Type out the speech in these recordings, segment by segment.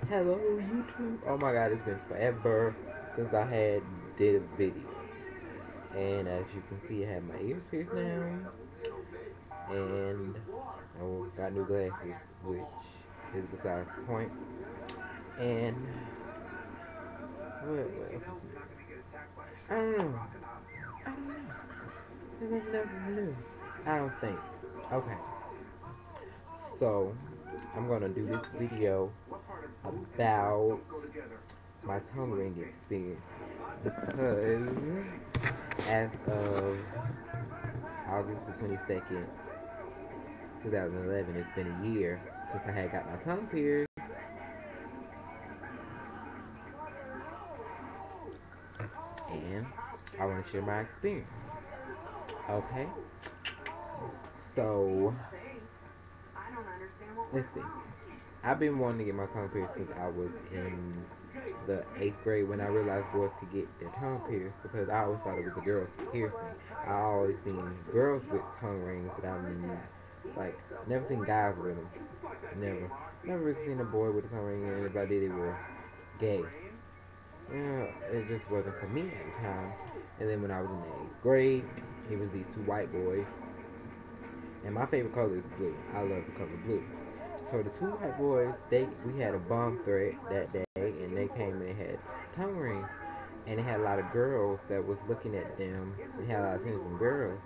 Hello YouTube. Oh my god, it's been forever since I had did a video. And as you can see, I have my ears pierced now. And I got new glasses, which is besides the point. And what else is new? I don't know. I don't know. There's nothing else is new. I don't think. Okay. So I'm gonna do this video about my tongue ring experience because as of August the 22nd, 2011, it's been a year since I had got my tongue pierced, and I want to share my experience. Okay, so let's see. I've been wanting to get my tongue pierced since I was in the 8th grade when I realized boys could get their tongue pierced because I always thought it was a girl's piercing. I always seen girls with tongue rings, but I mean, like, never seen guys with them. Never. Never really seen a boy with a tongue ring, and if I did, it was gay. Yeah, it just wasn't for me at the time. And then when I was in the 8th grade, it was these two white boys. And my favorite color is blue. I love the color blue. So the two white boys, we had a bomb threat that day, and they came and they had tongue rings, and they had a lot of girls that was looking at them. They had a lot of attention from girls,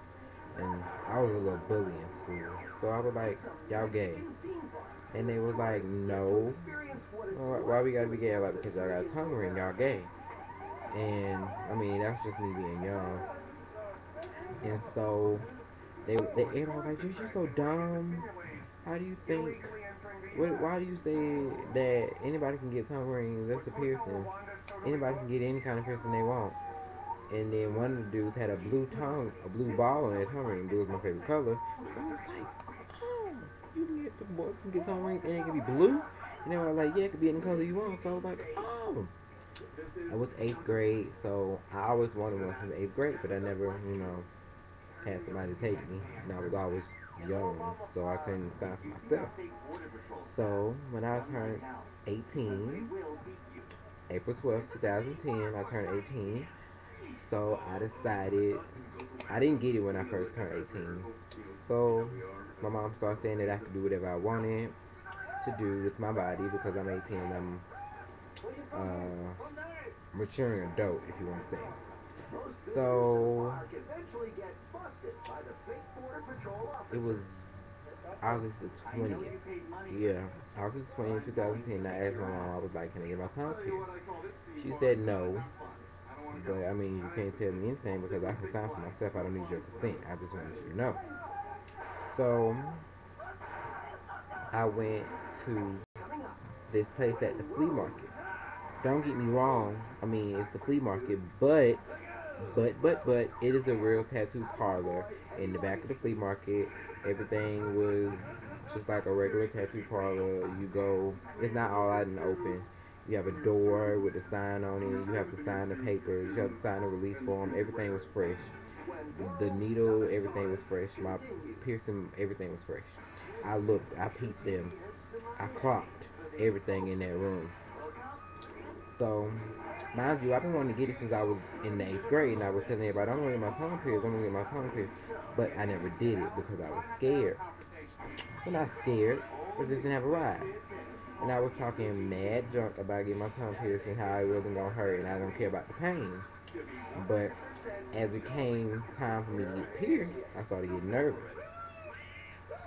and I was a little bully in school, so I was like, "Y'all gay?" And they was like, "No, why we gotta be gay?" Like, because y'all got a tongue ring, y'all gay. And I mean, that's just me being young. And so they was like, "You're just so dumb. How do you think? Why do you say that anybody can get tongue rings? That's a piercing. Anybody can get any kind of piercing they want." And then one of the dudes had a blue ball in their tongue ring. Blue was my favorite color. So I was like, "Oh, you can get the boys can get tongue rings and it can be blue." And they were like, "Yeah, it could be any color you want." So I was like, "Oh." I was 8th grade, so I always wanted one since 8th grade, but I never, had somebody to take me, and I was always young, so I couldn't sign for myself. So when I turned 18, April 12th, 2010, I turned 18. So I decided I didn't get it when I first turned 18. So my mom started saying that I could do whatever I wanted to do with my body because I'm 18 and I'm maturing adult, if you want to say. So it was August the 20th. Yeah, August 20th, 2010. I asked my mom, I was like, "Can I get my tongue pierced?" She said no. But I mean, you can't tell me anything because I can sign for myself. I don't need your consent. I just want you to know. So I went to this place at the flea market. Don't get me wrong. I mean, it's the flea market, but it is a real tattoo parlor in the back of the flea market. Everything was just like a regular tattoo parlor. You go, it's not all out in the open. You have a door with a sign on it. You have to sign the papers. You have to sign the release form. Everything was fresh. The needle, everything was fresh. My piercing, everything was fresh. I looked, I peeped them, I clocked everything in that room. So, mind you, I've been wanting to get it since I was in the 8th grade, and I was telling everybody, "I'm gonna get my tongue pierced, I'm gonna get my tongue pierced," but I never did it because I was scared. Well, not scared, I just didn't have a ride. And I was talking mad junk about getting my tongue pierced and how it wasn't gonna hurt, and I don't care about the pain. But as it came time for me to get pierced, I started getting nervous.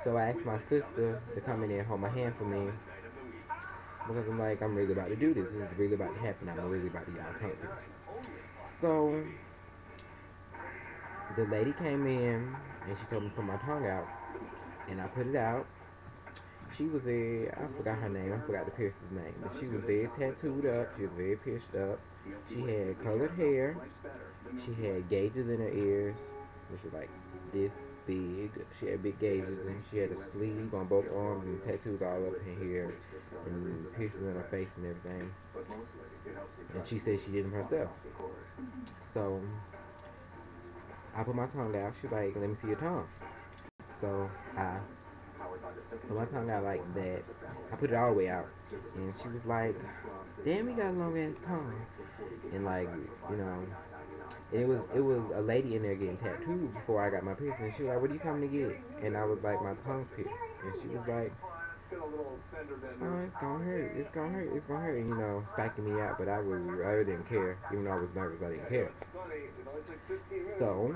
So I asked my sister to come in there and hold my hand for me because I'm like, I'm really about to do this. This is really about to happen. I'm really about to get my tongue pierced. So the lady came in and she told me to put my tongue out, and I put it out. She was I forgot her name, I forgot the piercer's name, but she was very tattooed up, she was very pierced up. She had colored hair, she had gauges in her ears, which were like this big. She had big gauges, and she had a sleeve on both arms and tattoos all up in here, and piercings in her face and everything. And she said she did them herself. So I put my tongue out. She's like, "Let me see your tongue." So I But my tongue got like that. I put it all the way out, and she was like, "Damn, you got a long ass tongue." And like, you know, and it was a lady in there getting tattooed before I got my piercing. And she was like, "What are you coming to get?" And I was like, "My tongue pierced." And she was like, "Oh, it's gonna hurt. It's gonna hurt. It's gonna hurt." And psyching me out. But I didn't care. Even though I was nervous, I didn't care. So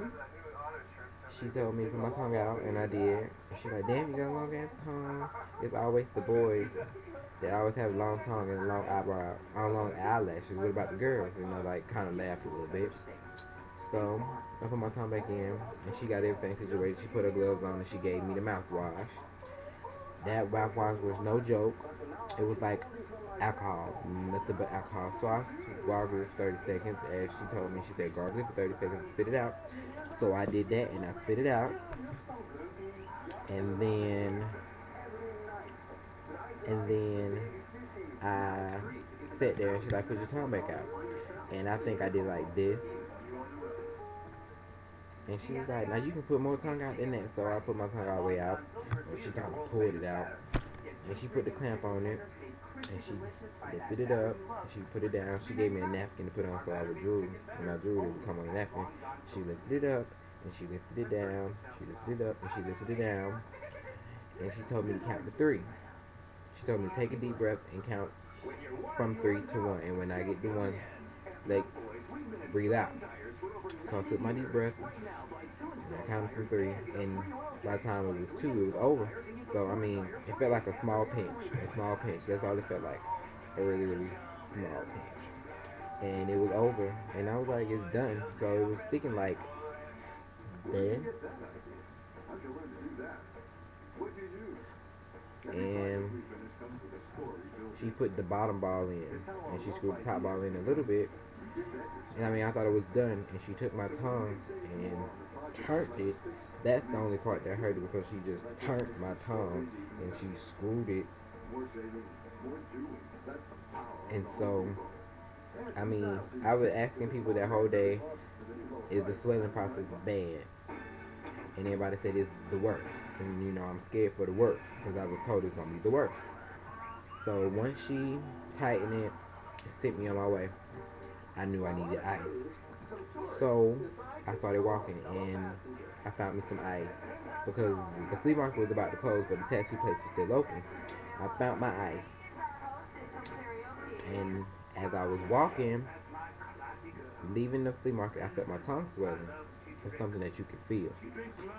she told me to put my tongue out, and I did. And she's like, "Damn, you got a long ass tongue." It's always the boys. They always have a long tongue and a long eyebrow, long eyelashes. What about the girls? Like kind of laughed a little bit. So I put my tongue back in, and she got everything situated. She put her gloves on, and she gave me the mouthwash. That mouthwash was no joke. It was like alcohol, nothing but alcohol. So I gargled it for 30 seconds, as she told me. She said gargle it for 30 seconds and spit it out. So I did that, and I spit it out, and then I sat there, and she's like, "Put your tongue back out." And I think I did like this. And she was like, "Now you can put more tongue out than that." So I put my tongue all the way out. And she kind of pulled it out. And she put the clamp on it. And she lifted it up. And she put it down. She gave me a napkin to put on so I would drool. When I drooled, it would come on the napkin. She lifted it up. And she lifted it down. She lifted it up. And she lifted it down. And she told me to count to 3. She told me to take a deep breath and count from 3 to 1. And when I get to 1, like, breathe out. So I took my deep breath, and I counted from 3, and by the time it was 2, it was over. So, I mean, it felt like a small pinch. A small pinch. That's all it felt like. A really, really small pinch. And it was over, and I was like, it's done. So it was sticking like that. And she put the bottom ball in, and she screwed the top ball in a little bit. And I mean, I thought it was done, and she took my tongue and turned it. That's the only part that hurt, because she just turned my tongue and she screwed it. And so, I mean, I was asking people that whole day, is the swelling process bad? And everybody said it's the worst. And I'm scared for the worst, because I was told it's going to be the worst. So once she tightened it and sent me on my way, I knew I needed ice. So I started walking, and I found me some ice, because the flea market was about to close, but the tattoo place was still open. I found my ice, and as I was walking, leaving the flea market, I felt my tongue swelling. It's something that you can feel.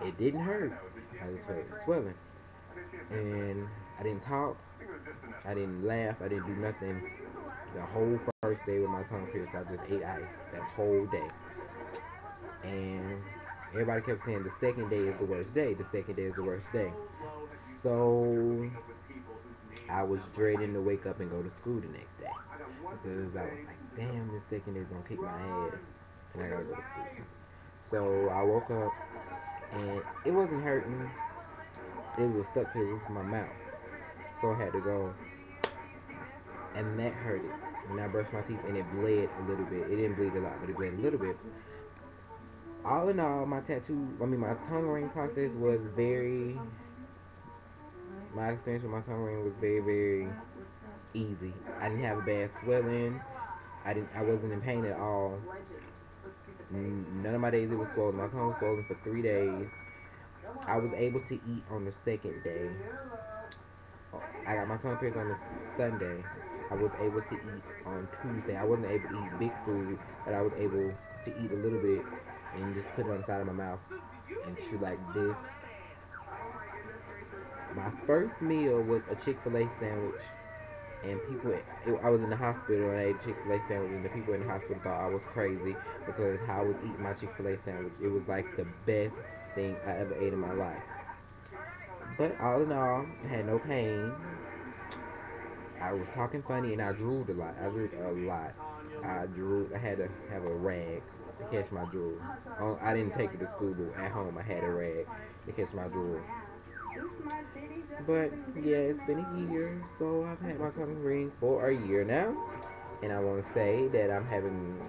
It didn't hurt. I just felt it swelling. And I didn't talk. I didn't laugh. I didn't do nothing. The whole first day with my tongue pierced, I just ate ice that whole day. And everybody kept saying the second day is the worst day. The second day is the worst day. So I was dreading to wake up and go to school the next day, because I was like, damn, this second day is gonna kick my ass, and I gotta go to school. So I woke up, and it wasn't hurting. It was stuck to the roof of my mouth. So I had to go, and that hurted. And I brushed my teeth, and it bled a little bit. It didn't bleed a lot, but it bled a little bit. All in all, my tongue ring process was my experience with my tongue ring was very, very easy. I didn't have a bad swelling. I wasn't in pain at all. None of my days it was swollen. My tongue was swollen for 3 days. I was able to eat on the second day. I got my tongue pierced on the Sunday. I was able to eat on Tuesday. I wasn't able to eat big food, but I was able to eat a little bit and just put it on the side of my mouth and chew like this. My first meal was a Chick-fil-A sandwich, and I was in the hospital, and I ate a Chick-fil-A sandwich, and the people in the hospital thought I was crazy, because how I was eating my Chick-fil-A sandwich. It was like the best thing I ever ate in my life. But all in all, I had no pain. I was talking funny, and I drooled a lot. I had to have a rag to catch my drool. I didn't take it to school, but at home I had a rag to catch my drool. But yeah, it's been a year, so I've had my tongue ring for a year now, and I want to say that I'm having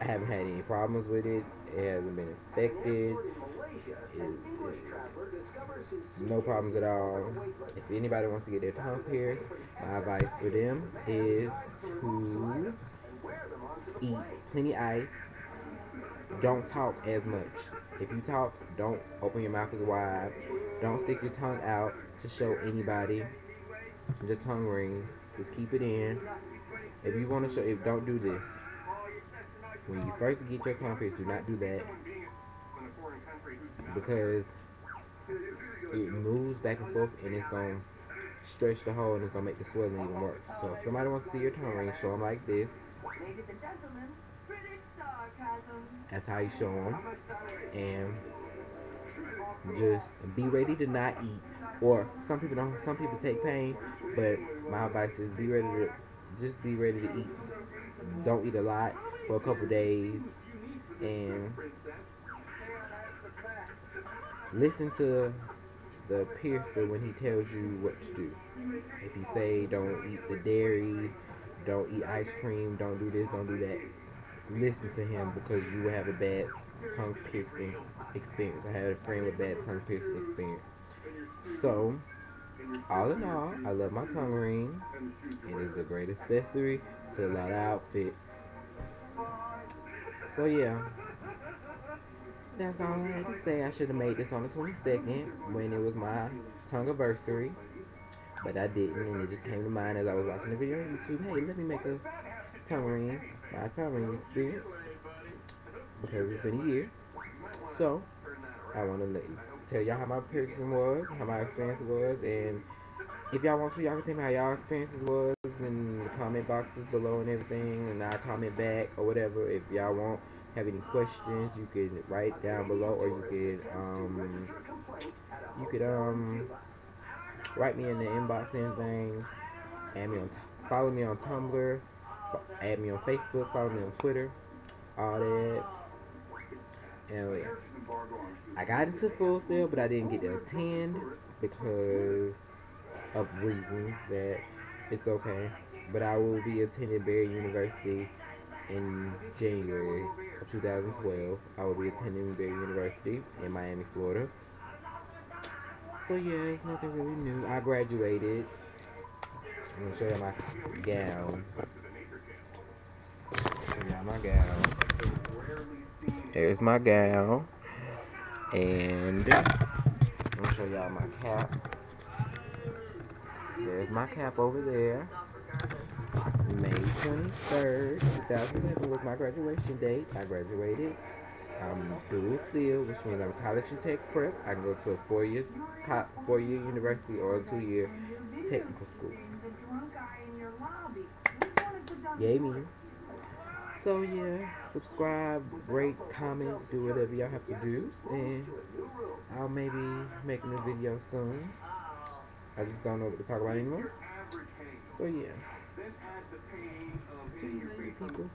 I haven't had any problems with it. It hasn't been infected. No problems at all. If anybody wants to get their tongue pierced, my advice for them is to eat plenty of ice. Don't talk as much. If you talk, don't open your mouth as wide. Don't stick your tongue out to show anybody your tongue ring. Just keep it in. If you want to show, don't do this. When you first get your tongue pierced, do not do that because it moves back and forth and it's going to stretch the hole and it's going to make the swelling even worse. So if somebody wants to see your tongue ring, show them like this. That's how you show them. And just be ready to not eat. Or some people don't. Some people take pain, but my advice is be ready to eat. Don't eat a lot for a couple days, and listen to the piercer when he tells you what to do. If he say don't eat the dairy, don't eat ice cream, don't do this, don't do that, listen to him because you will have a bad tongue piercing experience. I had a friend with bad tongue piercing experience. So, all in all, I love my tongue ring. It is a great accessory to a lot of outfits. So yeah, that's all I had to say. I should have made this on the 22nd when it was my tongue-aversary, but I didn't, and it just came to mind as I was watching the video on YouTube. Hey, let me make a tongue ring, my tongue ring experience, because it's been a year. So I want to tell y'all how my piercing was, how my experience was, and if y'all want to, y'all can tell me how y'all experiences was in the comment boxes below and everything, and I'll comment back or whatever. If y'all have any questions, you can write down below, or you could write me in the inbox and anything. Add me on, follow me on Tumblr, add me on Facebook, follow me on Twitter, all that. And yeah, I got into Full Sail, but I didn't get to attend because of reasons that it's okay. But I will be attending Barry University in January of 2012. I will be attending Barry University in Miami, Florida. So yeah, it's nothing really new. I graduated. I'm gonna show you my gown. Yeah, my gown. There's my gown. And I'm gonna show y'all my cap. There's my cap over there. May 23rd, 2011 was my graduation date. I graduated. I'm dual seal, which means I'm college and tech prep. I can go to a four-year university or a 2-year technical school. Yay me. So yeah, subscribe, rate, comment, do whatever y'all have to do, and I'll maybe make a new video soon. I just don't know what to talk about anymore. So yeah. See you later, people.